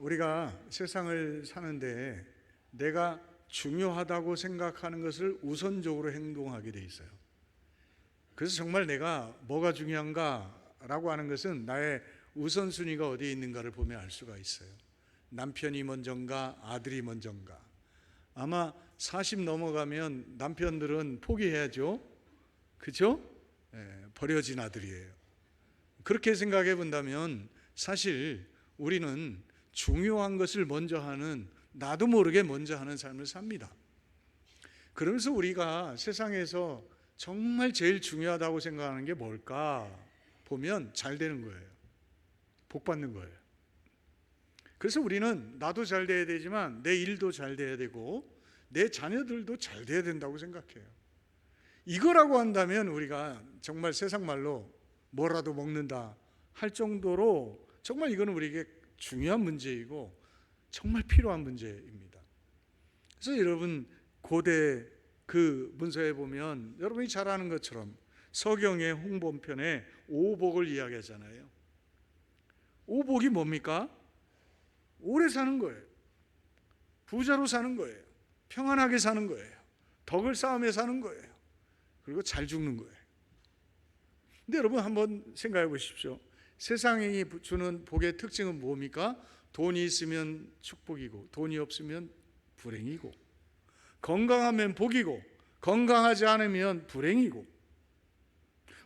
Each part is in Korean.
우리가 세상을 사는데 내가 중요하다고 생각하는 것을 우선적으로 행동하게 돼 있어요. 그래서 정말 내가 뭐가 중요한가라고 하는 것은 나의 우선순위가 어디에 있는가를 보면 알 수가 있어요. 남편이 먼저인가 아들이 먼저인가. 아마 40 넘어가면 남편들은 포기해야죠. 그죠? 버려진 아들이에요. 그렇게 생각해 본다면 사실 우리는 중요한 것을 먼저 하는, 나도 모르게 먼저 하는 삶을 삽니다. 그러면서 우리가 세상에서 정말 제일 중요하다고 생각하는 게 뭘까 보면 잘 되는 거예요. 복 받는 거예요. 그래서 우리는 나도 잘 돼야 되지만 내 일도 잘 돼야 되고 내 자녀들도 잘 돼야 된다고 생각해요. 이거라고 한다면 우리가 정말 세상 말로 뭐라도 먹는다 할 정도로 정말 이거는 우리에게 중요한 문제이고 정말 필요한 문제입니다. 그래서 여러분 고대 그 문서에 보면 여러분이 잘 아는 것처럼 서경의 홍범편에 오복을 이야기하잖아요. 오복이 뭡니까? 오래 사는 거예요. 부자로 사는 거예요. 평안하게 사는 거예요. 덕을 쌓으며 사는 거예요. 그리고 잘 죽는 거예요. 근데 여러분 한번 생각해 보십시오. 세상이 주는 복의 특징은 뭡니까? 돈이 있으면 축복이고 돈이 없으면 불행이고, 건강하면 복이고 건강하지 않으면 불행이고,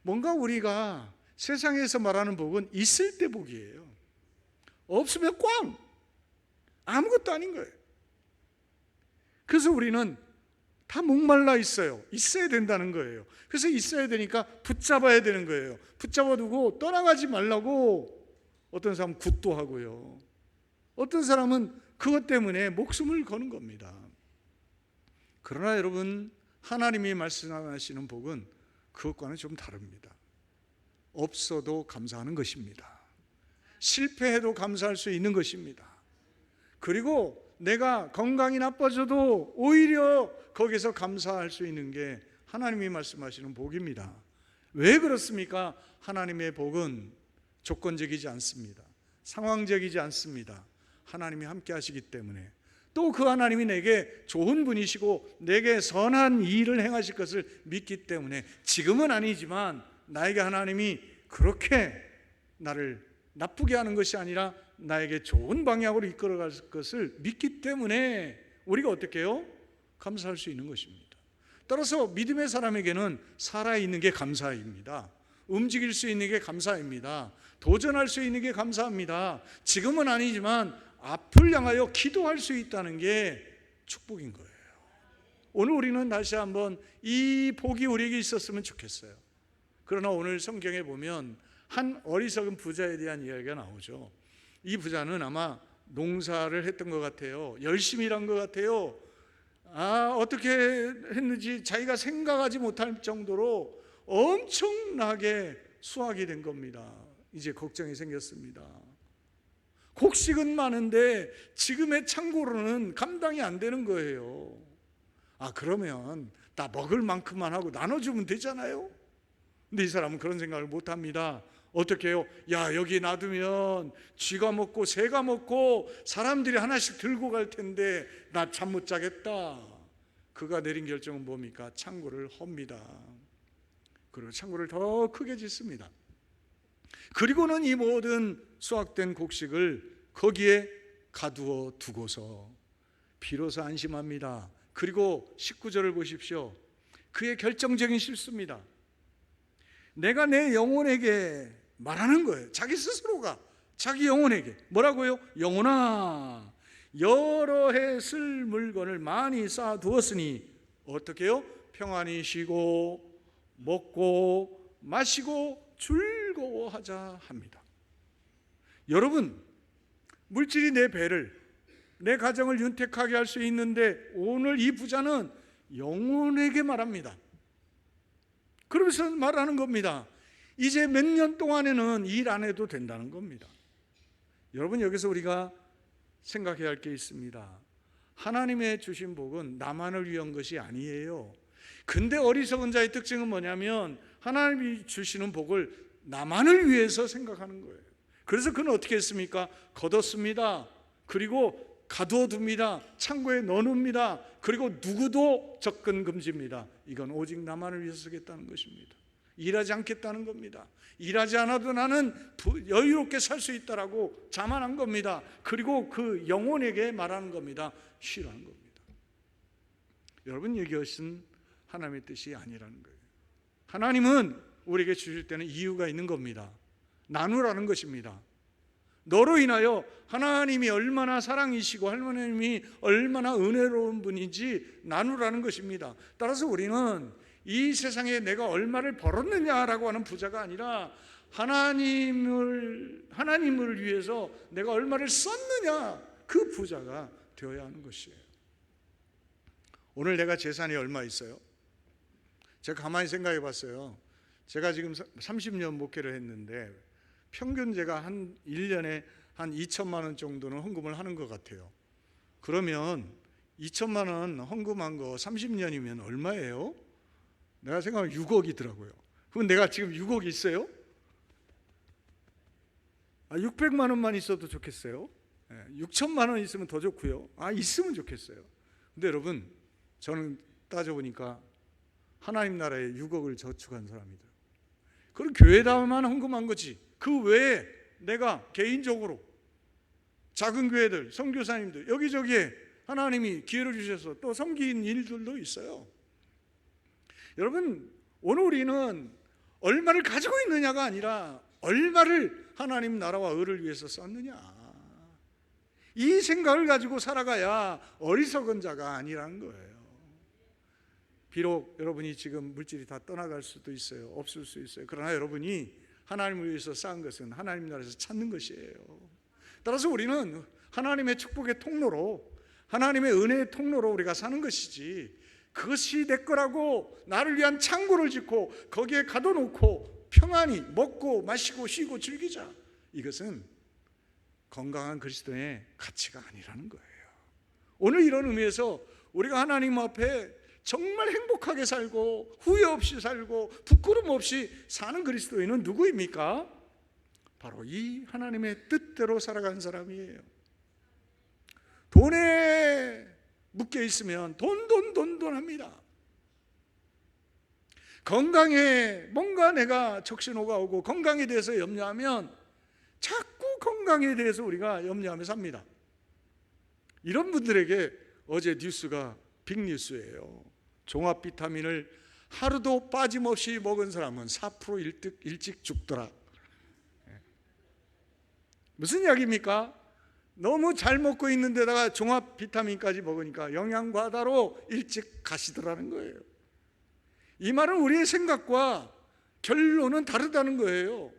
뭔가 우리가 세상에서 말하는 복은 있을 때 복이에요. 없으면 꽝! 아무것도 아닌 거예요. 그래서 우리는 다 목말라 있어요. 있어야 된다는 거예요. 그래서 있어야 되니까 붙잡아야 되는 거예요. 붙잡아두고 떠나가지 말라고 어떤 사람은 굿도 하고요. 어떤 사람은 그것 때문에 목숨을 거는 겁니다. 그러나 여러분, 하나님이 말씀하시는 복은 그것과는 좀 다릅니다. 없어도 감사하는 것입니다. 실패해도 감사할 수 있는 것입니다. 그리고 내가 건강이 나빠져도 오히려 거기서 감사할 수 있는 게 하나님이 말씀하시는 복입니다. 왜 그렇습니까? 하나님의 복은 조건적이지 않습니다. 상황적이지 않습니다. 하나님이 함께 하시기 때문에, 또 그 하나님이 내게 좋은 분이시고 내게 선한 일을 행하실 것을 믿기 때문에, 지금은 아니지만 나에게 하나님이 그렇게 나를 나쁘게 하는 것이 아니라 나에게 좋은 방향으로 이끌어갈 것을 믿기 때문에 우리가 어떻게 해요? 감사할 수 있는 것입니다. 따라서 믿음의 사람에게는 살아있는 게 감사입니다. 움직일 수 있는 게 감사입니다. 도전할 수 있는 게 감사합니다. 지금은 아니지만 앞을 향하여 기도할 수 있다는 게 축복인 거예요. 오늘 우리는 다시 한번 이 복이 우리에게 있었으면 좋겠어요. 그러나 오늘 성경에 보면 한 어리석은 부자에 대한 이야기가 나오죠. 이 부자는 아마 농사를 했던 것 같아요. 열심히 일한 것 같아요. 어떻게 했는지 자기가 생각하지 못할 정도로 엄청나게 수확이 된 겁니다. 이제 걱정이 생겼습니다. 곡식은 많은데 지금의 창고로는 감당이 안 되는 거예요. 그러면 나 먹을 만큼만 하고 나눠주면 되잖아요. 근데 이 사람은 그런 생각을 못합니다. 어떻게 해요? 여기 놔두면 쥐가 먹고 새가 먹고 사람들이 하나씩 들고 갈 텐데 나 잠 못 자겠다. 그가 내린 결정은 뭡니까? 창고를 헙니다. 그리고 창고를 더 크게 짓습니다. 그리고는 이 모든 수확된 곡식을 거기에 가두어 두고서 비로소 안심합니다. 그리고 19절을 보십시오. 그의 결정적인 실수입니다. 내가 내 영혼에게 말하는 거예요. 자기 스스로가 자기 영혼에게 뭐라고요? 영혼아, 여러 해 쓸 물건을 많이 쌓아두었으니 어떻게 해요? 평안히 쉬고 먹고 마시고 즐거워하자 합니다. 여러분, 물질이 내 배를, 내 가정을 윤택하게 할 수 있는데 오늘 이 부자는 영혼에게 말합니다. 그러면서 말하는 겁니다. 이제 몇 년 동안에는 일 안 해도 된다는 겁니다. 여러분, 여기서 우리가 생각해야 할 게 있습니다. 하나님의 주신 복은 나만을 위한 것이 아니에요. 근데 어리석은 자의 특징은 뭐냐면 하나님이 주시는 복을 나만을 위해서 생각하는 거예요. 그래서 그는 어떻게 했습니까? 거뒀습니다. 그리고 가둬둡니다. 창고에 넣어놓습니다. 그리고 누구도 접근 금지입니다. 이건 오직 나만을 위해서 쓰겠다는 것입니다. 일하지 않겠다는 겁니다. 일하지 않아도 나는 여유롭게 살 수 있다라고 자만한 겁니다. 그리고 그 영혼에게 말하는 겁니다. 쉬라는 겁니다. 여러분, 이것은 하나님의 뜻이 아니라는 거예요. 하나님은 우리에게 주실 때는 이유가 있는 겁니다. 나누라는 것입니다. 너로 인하여 하나님이 얼마나 사랑이시고 하나님이 얼마나 은혜로운 분인지 나누라는 것입니다. 따라서 우리는 이 세상에 내가 얼마를 벌었느냐라고 하는 부자가 아니라 하나님을 위해서 내가 얼마를 썼느냐, 그 부자가 되어야 하는 것이에요. 오늘 내가 재산이 얼마 있어요? 제가 가만히 생각해 봤어요. 제가 지금 30년 목회를 했는데 평균 제가 한 1년에 한 2천만 원 정도는 헌금을 하는 것 같아요. 그러면 2천만 원 헌금한 거 30년이면 얼마예요? 내가 생각하면 6억이더라고요. 그럼 내가 지금 6억이 있어요? 600만 원만 있어도 좋겠어요. 6천만 원 있으면 더 좋고요. 있으면 좋겠어요. 근데 여러분, 저는 따져보니까 하나님 나라에 6억을 저축한 사람이다. 그럼 교회다만 헌금한 거지. 그 외에 내가 개인적으로 작은 교회들, 선교사님들 여기저기에 하나님이 기회를 주셔서 또 섬긴 일들도 있어요. 여러분, 오늘 우리는 얼마를 가지고 있느냐가 아니라 얼마를 하나님 나라와 의를 위해서 썼느냐, 이 생각을 가지고 살아가야 어리석은 자가 아니라는 거예요. 비록 여러분이 지금 물질이 다 떠나갈 수도 있어요. 없을 수 있어요. 그러나 여러분이 하나님을 위해서 쌓은 것은 하나님 나라에서 찾는 것이에요. 따라서 우리는 하나님의 축복의 통로로, 하나님의 은혜의 통로로 우리가 사는 것이지, 그것이 내 거라고 나를 위한 창고를 짓고 거기에 가둬놓고 평안히 먹고 마시고 쉬고 즐기자, 이것은 건강한 그리스도의 가치가 아니라는 거예요. 오늘 이런 의미에서 우리가 하나님 앞에 정말 행복하게 살고 후회 없이 살고 부끄럼 없이 사는 그리스도인은 누구입니까? 바로 이 하나님의 뜻대로 살아가는 사람이에요. 돈에 묶여 있으면 돈합니다. 건강에 뭔가 내가 적신호가 오고 건강에 대해서 염려하면 자꾸 건강에 대해서 우리가 염려하며 삽니다. 이런 분들에게 어제 뉴스가 빅뉴스예요. 종합 비타민을 하루도 빠짐없이 먹은 사람은 4% 일찍 죽더라. 무슨 이야기입니까? 너무 잘 먹고 있는데다가 종합 비타민까지 먹으니까 영양 과다로 일찍 가시더라는 거예요. 이 말은 우리의 생각과 결론은 다르다는 거예요.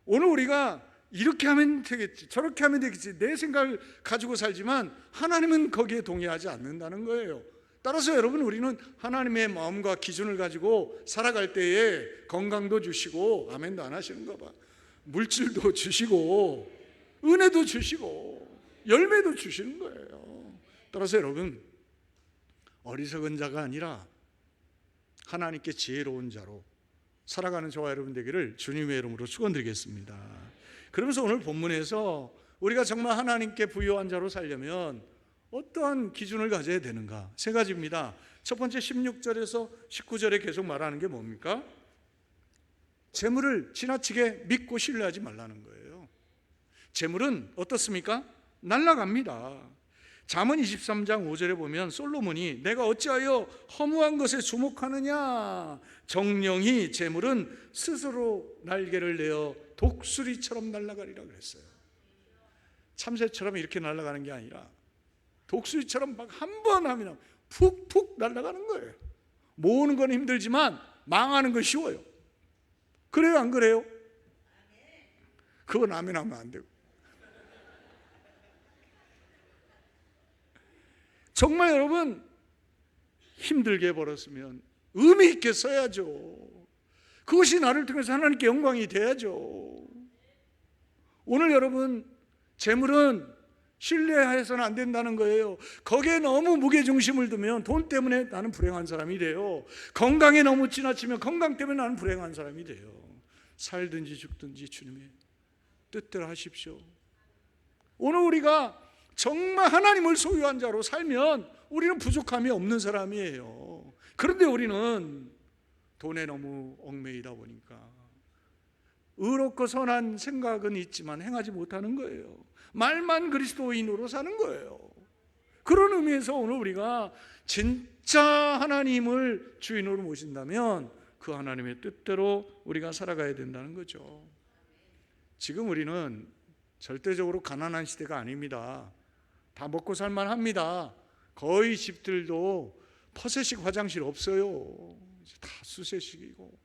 오늘 우리가 이렇게 하면 되겠지, 저렇게 하면 되겠지, 내 생각을 가지고 살지만 하나님은 거기에 동의하지 않는다는 거예요. 따라서 여러분, 우리는 하나님의 마음과 기준을 가지고 살아갈 때에 건강도 주시고, 아멘도 안 하시는 거 봐, 물질도 주시고 은혜도 주시고 열매도 주시는 거예요. 따라서 여러분, 어리석은 자가 아니라 하나님께 지혜로운 자로 살아가는 저와 여러분 되기를 주님의 이름으로 축원드리겠습니다. 그러면서 오늘 본문에서 우리가 정말 하나님께 부유한 자로 살려면 어떠한 기준을 가져야 되는가? 세 가지입니다. 첫 번째, 16절에서 19절에 계속 말하는 게 뭡니까? 재물을 지나치게 믿고 신뢰하지 말라는 거예요. 재물은 어떻습니까? 날아갑니다. 잠언 23장 5절에 보면 솔로몬이 내가 어찌하여 허무한 것에 주목하느냐, 정령이 재물은 스스로 날개를 내어 독수리처럼 날아가리라 그랬어요. 참새처럼 이렇게 날아가는 게 아니라 독수리처럼 막 한 번 하면 푹푹 날아가는 거예요. 모으는 건 힘들지만 망하는 건 쉬워요. 그래요, 안 그래요? 그건 아멘 하면 안 되고. 정말 여러분, 힘들게 벌었으면 의미 있게 써야죠. 그것이 나를 통해서 하나님께 영광이 돼야죠. 오늘 여러분, 재물은 신뢰해서는 안 된다는 거예요. 거기에 너무 무게중심을 두면 돈 때문에 나는 불행한 사람이 돼요. 건강에 너무 지나치면 건강 때문에 나는 불행한 사람이 돼요. 살든지 죽든지 주님의 뜻대로 하십시오. 오늘 우리가 정말 하나님을 소유한 자로 살면 우리는 부족함이 없는 사람이에요. 그런데 우리는 돈에 너무 얽매이다 보니까 의롭고 선한 생각은 있지만 행하지 못하는 거예요. 말만 그리스도인으로 사는 거예요. 그런 의미에서 오늘 우리가 진짜 하나님을 주인으로 모신다면 그 하나님의 뜻대로 우리가 살아가야 된다는 거죠. 지금 우리는 절대적으로 가난한 시대가 아닙니다. 다 먹고 살만합니다. 거의 집들도 퍼세식 화장실 없어요. 다 수세식이고.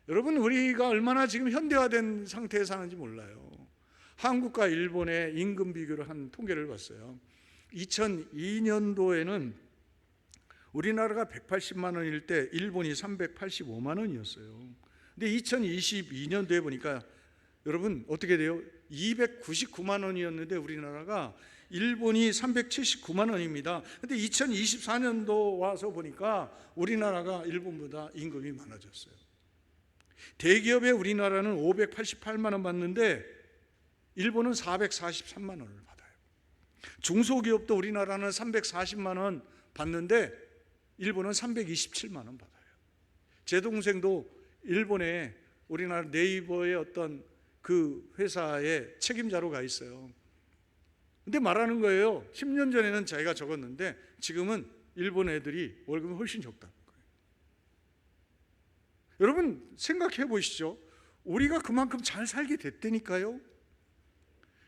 여러분, 우리가 얼마나 지금 현대화된 상태에 사는지 몰라요. 한국과 일본의 임금 비교를 한 통계를 봤어요. 2002년도에는 우리나라가 180만 원일 때 일본이 385만 원이었어요. 근데 2022년도에 보니까 여러분 어떻게 돼요? 299만 원이었는데 우리나라가 일본이 379만 원입니다. 근데 2024년도 와서 보니까 우리나라가 일본보다 임금이 많아졌어요. 대기업에 우리나라는 588만 원 받는데 일본은 443만 원을 받아요. 중소기업도 우리나라는 340만 원 받는데 일본은 327만 원 받아요. 제 동생도 일본에 우리나라 네이버의 어떤 그 회사의 책임자로 가 있어요. 근데 말하는 거예요. 10년 전에는 자기가 적었는데 지금은 일본 애들이 월급이 훨씬 적다는 거예요. 여러분 생각해 보시죠. 우리가 그만큼 잘 살게 됐다니까요.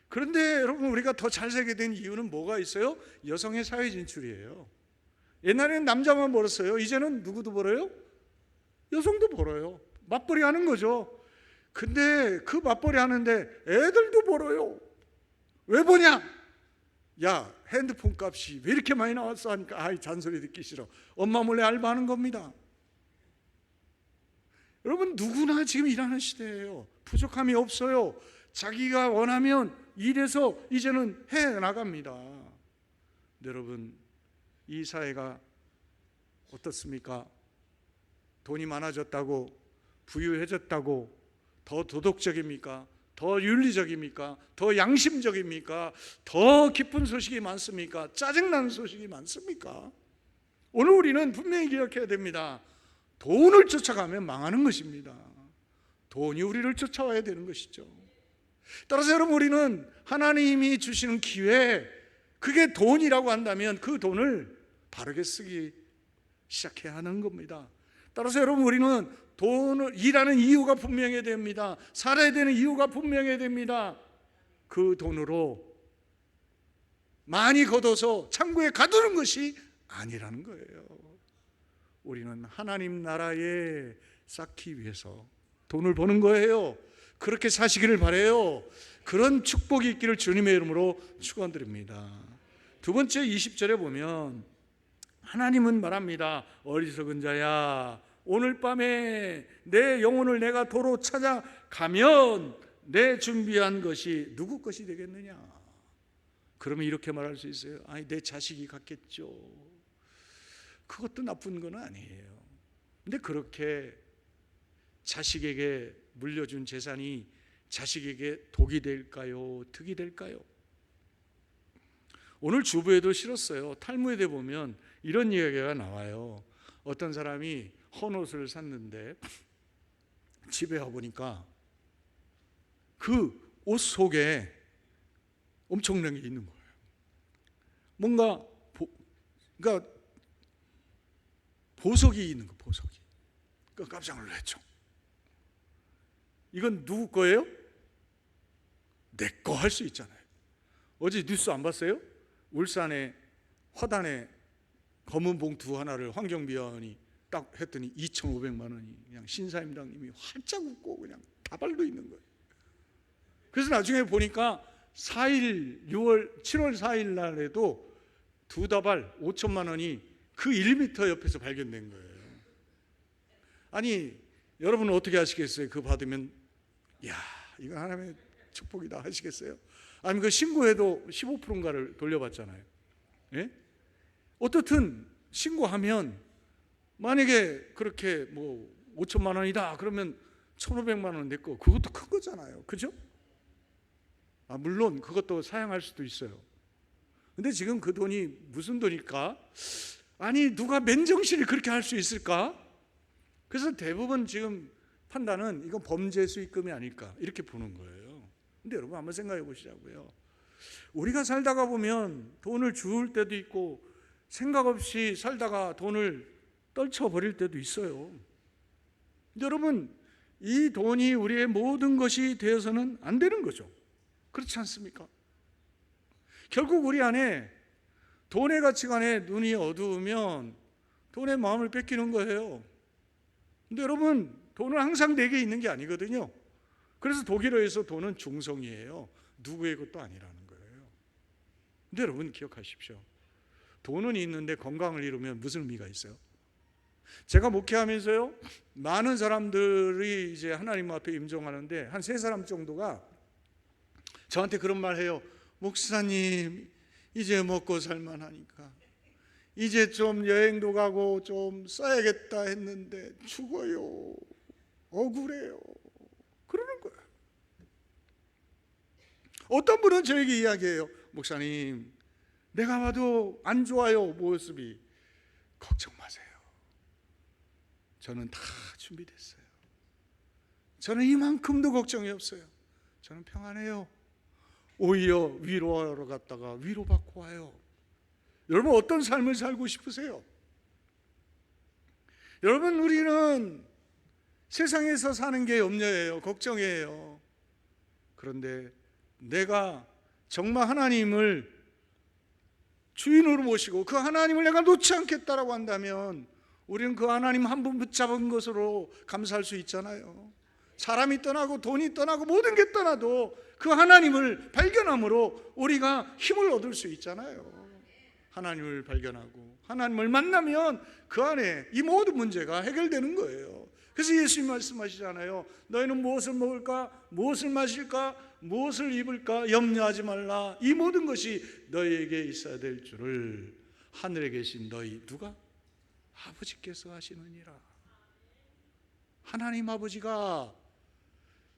그런데 여러분 우리가 더 잘 살게 된 이유는 뭐가 있어요? 여성의 사회 진출이에요. 옛날에는 남자만 벌었어요. 이제는 누구도 벌어요? 여성도 벌어요. 맞벌이 하는 거죠. 근데 그 맞벌이 하는데 애들도 벌어요. 왜 버냐? 야, 핸드폰 값이 왜 이렇게 많이 나왔어? 하니까 아이 잔소리 듣기 싫어. 엄마 몰래 알바하는 겁니다. 여러분 누구나 지금 일하는 시대예요. 부족함이 없어요. 자기가 원하면 일해서 이제는 해 나갑니다. 여러분 이 사회가 어떻습니까? 돈이 많아졌다고 부유해졌다고 더 도덕적입니까? 더 윤리적입니까? 더 양심적입니까? 더 기쁜 소식이 많습니까? 짜증나는 소식이 많습니까? 오늘 우리는 분명히 기억해야 됩니다. 돈을 쫓아가면 망하는 것입니다. 돈이 우리를 쫓아와야 되는 것이죠. 따라서 여러분 우리는 하나님이 주시는 기회, 그게 돈이라고 한다면 그 돈을 바르게 쓰기 시작해야 하는 겁니다. 따라서 여러분 우리는 돈을 일하는 이유가 분명해야 됩니다. 살아야 되는 이유가 분명해야 됩니다. 그 돈으로 많이 걷어서 창고에 가두는 것이 아니라는 거예요. 우리는 하나님 나라에 쌓기 위해서 돈을 버는 거예요. 그렇게 사시기를 바라요. 그런 축복이 있기를 주님의 이름으로 축원드립니다. 두 번째 20절에 보면 하나님은 말합니다. 어리석은 자야, 오늘 밤에 내 영혼을 내가 도로 찾아가면 내 준비한 것이 누구 것이 되겠느냐? 그러면 이렇게 말할 수 있어요. 아니 내 자식이 갖겠죠. 그것도 나쁜 건 아니에요. 근데 그렇게 자식에게 물려준 재산이 자식에게 독이 될까요? 득이 될까요? 오늘 주부에도 실었어요. 탈무드에 보면 이런 이야기가 나와요. 어떤 사람이 헌옷을 샀는데 집에 와보니까 그 옷 속에 엄청난 게 있는 거예요. 뭔가 그러니까 보석이 있는 거, 보석이. 그러니까 깜짝 놀랐죠. 이건 누구 거예요? 내 거 할 수 있잖아요. 어제 뉴스 안 봤어요? 울산에 화단에 검은 봉투 하나를 환경미화원이 딱 했더니 2,500만 원이 그냥 신사임당님이 활짝 웃고 그냥 다발로 있는 거예요. 그래서 나중에 보니까 7월 4일 날에도 두 다발 5천만 원이 그 1m 옆에서 발견된 거예요. 아니 여러분은 어떻게 하시겠어요? 그거 받으면 야 이건 하나님의 축복이다 하시겠어요? 아니면 그 신고해도 15%인가를 돌려받잖아요. 예? 어떻든 신고하면 만약에 그렇게 뭐 5천만 원이다 그러면 1,500만 원 내 거, 그것도 큰 거잖아요. 그죠? 물론 그것도 사양할 수도 있어요. 근데 지금 그 돈이 무슨 돈일까? 아니, 누가 맨정신에 그렇게 할 수 있을까? 그래서 대부분 지금 판단은 이건 범죄 수익금이 아닐까 이렇게 보는 거예요. 근데 여러분 한번 생각해 보시자고요. 우리가 살다가 보면 돈을 주울 때도 있고 생각 없이 살다가 돈을 떨쳐버릴 때도 있어요. 근데 여러분, 이 돈이 우리의 모든 것이 되어서는 안 되는 거죠. 그렇지 않습니까? 결국 우리 안에 돈의 가치관에 눈이 어두우면 돈의 마음을 뺏기는 거예요. 근데 여러분, 돈은 항상 내게 있는 게 아니거든요. 그래서 독일어에서 돈은 중성이에요. 누구의 것도 아니라는 거예요. 근데 여러분 기억하십시오. 돈은 있는데 건강을 잃으면 무슨 의미가 있어요? 제가 목회하면서요, 많은 사람들이 이제 하나님 앞에 임종하는데 한 3사람 정도가 저한테 그런 말 해요. 목사님, 이제 먹고 살만하니까 이제 좀 여행도 가고 좀 써야겠다 했는데 죽어요. 억울해요. 그러는 거예요. 어떤 분은 저에게 이야기해요. 목사님, 내가 봐도 안 좋아요, 모습이. 걱정 마세요. 저는 다 준비됐어요. 저는 이만큼도 걱정이 없어요. 저는 평안해요. 오히려 위로하러 갔다가 위로받고 와요. 여러분 어떤 삶을 살고 싶으세요? 여러분, 우리는 세상에서 사는 게 염려예요. 걱정이에요. 그런데 내가 정말 하나님을 주인으로 모시고 그 하나님을 내가 놓지 않겠다라고 한다면 우리는 그 하나님 한 분 붙잡은 것으로 감사할 수 있잖아요. 사람이 떠나고 돈이 떠나고 모든 게 떠나도 그 하나님을 발견함으로 우리가 힘을 얻을 수 있잖아요. 하나님을 발견하고 하나님을 만나면 그 안에 이 모든 문제가 해결되는 거예요. 그래서 예수님 말씀하시잖아요. 너희는 무엇을 먹을까? 무엇을 마실까? 무엇을 입을까? 염려하지 말라. 이 모든 것이 너희에게 있어야 될 줄을 하늘에 계신 너희 누가? 아버지께서 하시느니라. 하나님 아버지가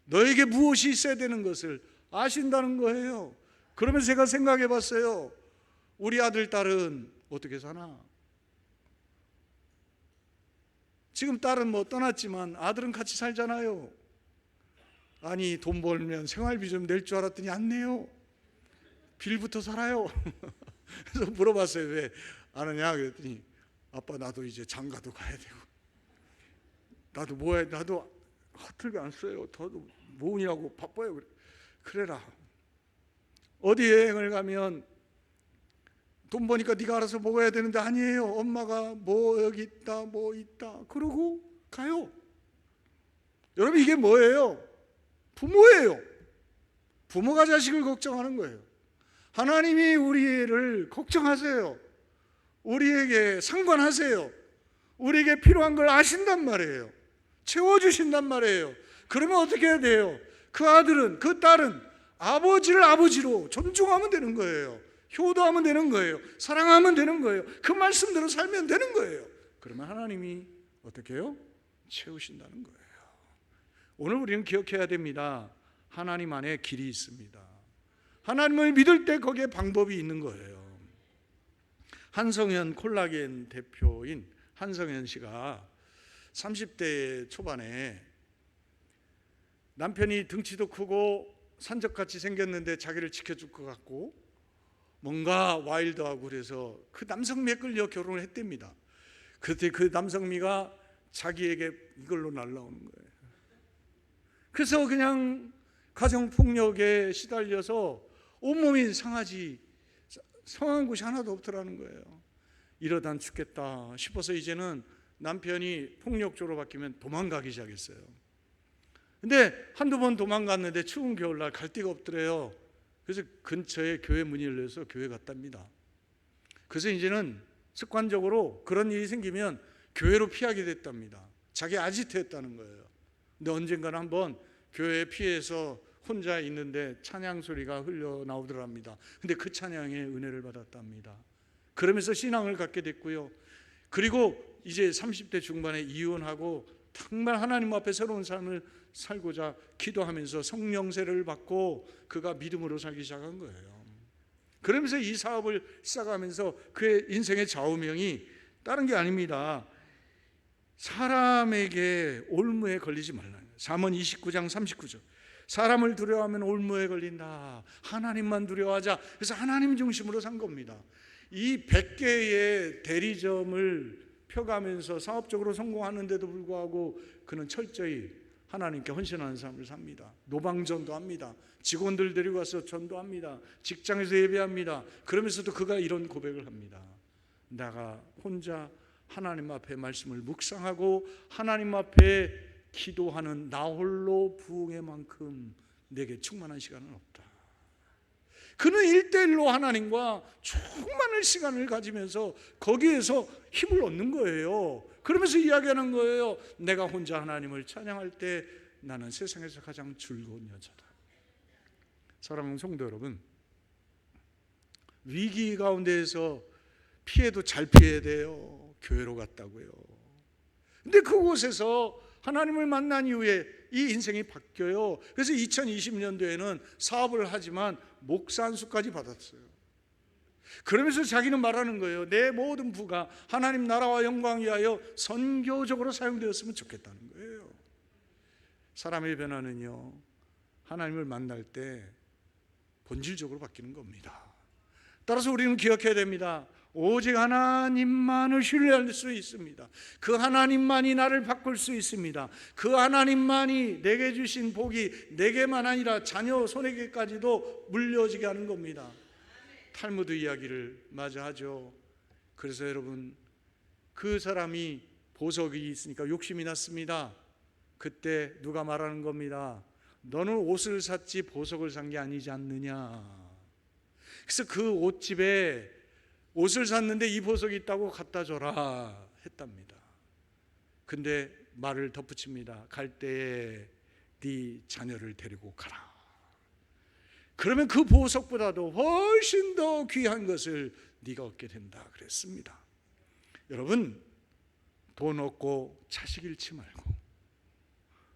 너에게 무엇이 있어야 되는 것을 아신다는 거예요. 그러면 제가 생각해 봤어요. 우리 아들, 딸은 어떻게 사나? 지금 딸은 뭐 떠났지만 아들은 같이 살잖아요. 아니, 돈 벌면 생활비 좀 낼 줄 알았더니 안 내요. 빌부터 살아요. 그래서 물어봤어요. 왜 안 하냐? 그랬더니 아빠, 나도 이제 장가도 가야 되고 나도 뭐해, 나도 허틀게 안 써요. 더도 모으냐고 바빠요. 그래. 그래라. 어디 여행을 가면 돈 버니까 네가 알아서 먹어야 되는데 아니에요. 엄마가 뭐 여기 있다 뭐 있다 그러고 가요. 여러분, 이게 뭐예요? 부모예요. 부모가 자식을 걱정하는 거예요. 하나님이 우리를 걱정하세요. 우리에게 상관하세요. 우리에게 필요한 걸 아신단 말이에요. 채워주신단 말이에요. 그러면 어떻게 해야 돼요? 그 아들은, 그 딸은 아버지를 아버지로 존중하면 되는 거예요. 효도하면 되는 거예요. 사랑하면 되는 거예요. 그 말씀대로 살면 되는 거예요. 그러면 하나님이 어떻게 해요? 채우신다는 거예요. 오늘 우리는 기억해야 됩니다. 하나님 안에 길이 있습니다. 하나님을 믿을 때 거기에 방법이 있는 거예요. 한성현 콜라겐 대표인 한성현 씨가 30대 초반에 남편이 등치도 크고 산적같이 생겼는데 자기를 지켜줄 것 같고 뭔가 와일드하고 그래서 그 남성미에 끌려 결혼을 했답니다. 그때 그 남성미가 자기에게 이걸로 날라오는 거예요. 그래서 그냥 가정폭력에 시달려서 온몸이 상한 곳이 하나도 없더라는 거예요. 이러다 죽겠다 싶어서 이제는 남편이 폭력적으로 바뀌면 도망가기 시작했어요. 근데 한두 번 도망갔는데 추운 겨울날 갈 데가 없더래요. 그래서 근처에 교회 문이 열려서 교회 갔답니다. 그래서 이제는 습관적으로 그런 일이 생기면 교회로 피하게 됐답니다. 자기 아지트했다는 거예요. 근데 언젠가는 한번 교회에 피해서 혼자 있는데 찬양 소리가 흘러나오더랍니다. 근데 그 찬양에 은혜를 받았답니다. 그러면서 신앙을 갖게 됐고요. 그리고 이제 30대 중반에 이혼하고 정말 하나님 앞에 새로운 삶을 살고자 기도하면서 성령세를 받고 그가 믿음으로 살기 시작한 거예요. 그러면서 이 사업을 시작하면서 그의 인생의 좌우명이 다른 게 아닙니다. 사람에게 올무에 걸리지 말라. 잠언 29장 39절. 사람을 두려워하면 올무에 걸린다. 하나님만 두려워하자. 그래서 하나님 중심으로 산 겁니다. 이 100개의 대리점을 펴가면서 사업적으로 성공하는데도 불구하고 그는 철저히 하나님께 헌신하는 삶을 삽니다. 노방전도 합니다. 직원들 데리고 가서 전도합니다. 직장에서 예배합니다. 그러면서도 그가 이런 고백을 합니다. 내가 혼자 하나님 앞에 말씀을 묵상하고 하나님 앞에 기도하는 나 홀로 부흥의 만큼 내게 충만한 시간은 없다. 그는 1:1로 하나님과 충만한 시간을 가지면서 거기에서 힘을 얻는 거예요. 그러면서 이야기하는 거예요. 내가 혼자 하나님을 찬양할 때 나는 세상에서 가장 즐거운 여자다. 사랑하는 성도 여러분, 위기 가운데에서 피해도 잘 피해야 돼요. 교회로 갔다고요. 근데 그곳에서 하나님을 만난 이후에 이 인생이 바뀌어요. 그래서 2020년도에는 사업을 하지만 목사 안수까지 받았어요. 그러면서 자기는 말하는 거예요. 내 모든 부가 하나님 나라와 영광 위하여 선교적으로 사용되었으면 좋겠다는 거예요. 사람의 변화는요, 하나님을 만날 때 본질적으로 바뀌는 겁니다. 따라서 우리는 기억해야 됩니다. 오직 하나님만을 신뢰할 수 있습니다. 그 하나님만이 나를 바꿀 수 있습니다. 그 하나님만이 내게 주신 복이 내게만 아니라 자녀 손에게까지도 물려지게 하는 겁니다. 탈무드 이야기를 마저 하죠. 그래서 여러분, 그 사람이 보석이 있으니까 욕심이 났습니다. 그때 누가 말하는 겁니다. 너는 옷을 샀지 보석을 산 게 아니지 않느냐. 그래서 그 옷집에 옷을 샀는데 이 보석이 있다고 갖다 줘라 했답니다. 근데 말을 덧붙입니다. 갈 때에 네 자녀를 데리고 가라. 그러면 그 보석보다도 훨씬 더 귀한 것을 네가 얻게 된다 그랬습니다. 여러분, 돈 얻고 자식 잃지 말고,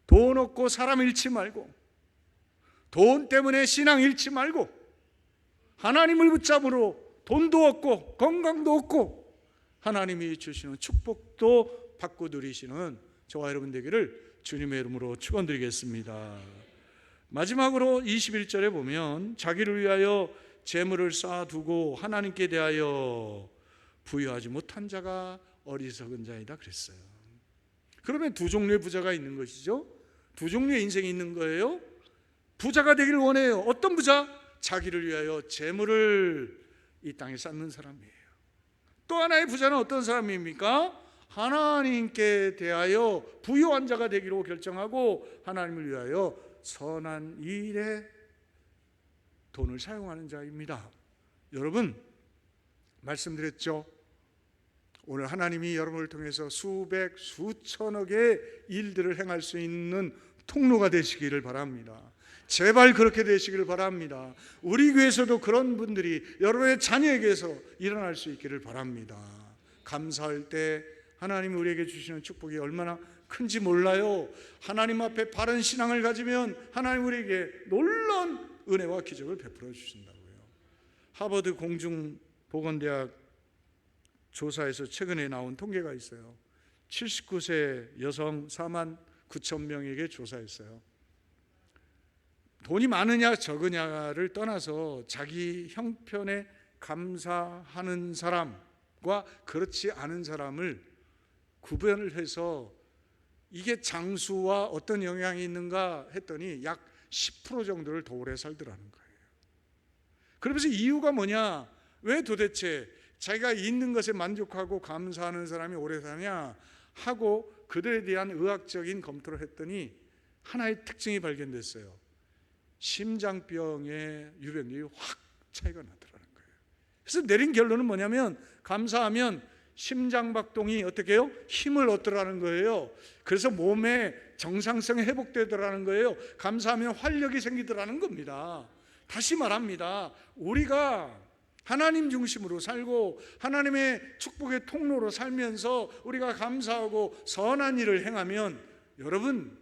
돈 얻고 사람 잃지 말고, 돈 때문에 신앙 잃지 말고, 하나님을 붙잡으로 돈도 얻고 건강도 얻고 하나님이 주시는 축복도 받고 누리시는 저와 여러분 되기를 주님의 이름으로 축원드리겠습니다. 마지막으로 21절에 보면 자기를 위하여 재물을 쌓아두고 하나님께 대하여 부유하지 못한 자가 어리석은 자이다 그랬어요. 그러면 두 종류의 부자가 있는 것이죠. 두 종류의 인생이 있는 거예요. 부자가 되기를 원해요. 어떤 부자? 자기를 위하여 재물을 이 땅에 쌓는 사람이에요. 또 하나의 부자는 어떤 사람입니까? 하나님께 대하여 부유한 자가 되기로 결정하고 하나님을 위하여 선한 일에 돈을 사용하는 자입니다. 여러분, 말씀드렸죠. 오늘 하나님이 여러분을 통해서 수백 수천억의 일들을 행할 수 있는 통로가 되시기를 바랍니다. 제발 그렇게 되시기를 바랍니다. 우리 교회에서도 그런 분들이 여러분의 자녀에게서 일어날 수 있기를 바랍니다. 감사할 때 하나님이 우리에게 주시는 축복이 얼마나 큰지 몰라요. 하나님 앞에 바른 신앙을 가지면 하나님 우리에게 놀라운 은혜와 기적을 베풀어 주신다고요. 하버드 공중보건대학 조사에서 최근에 나온 통계가 있어요. 79세 여성 4만 9천 명에게 조사했어요. 돈이 많으냐 적으냐를 떠나서 자기 형편에 감사하는 사람과 그렇지 않은 사람을 구별을 해서 이게 장수와 어떤 영향이 있는가 했더니 약 10% 정도를 더 오래 살더라는 거예요. 그러면서 이유가 뭐냐? 왜 도대체 자기가 있는 것에 만족하고 감사하는 사람이 오래 사냐 하고 그들에 대한 의학적인 검토를 했더니 하나의 특징이 발견됐어요. 심장병의 유병률이 확 차이가 나더라는 거예요. 그래서 내린 결론은 뭐냐면 감사하면 심장박동이 어떻게 해요? 힘을 얻더라는 거예요. 그래서 몸의 정상성이 회복되더라는 거예요. 감사하면 활력이 생기더라는 겁니다. 다시 말합니다. 우리가 하나님 중심으로 살고 하나님의 축복의 통로로 살면서 우리가 감사하고 선한 일을 행하면 여러분,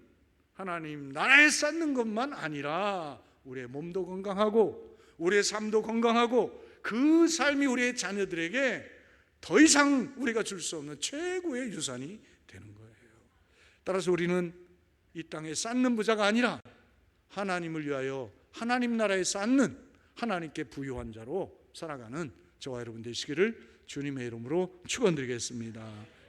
하나님 나라에 쌓는 것만 아니라 우리의 몸도 건강하고 우리의 삶도 건강하고 그 삶이 우리의 자녀들에게 더 이상 우리가 줄 수 없는 최고의 유산이 되는 거예요. 따라서 우리는 이 땅에 쌓는 부자가 아니라 하나님을 위하여 하나님 나라에 쌓는, 하나님께 부유한 자로 살아가는 저와 여러분 되시기를 주님의 이름으로 축원드리겠습니다.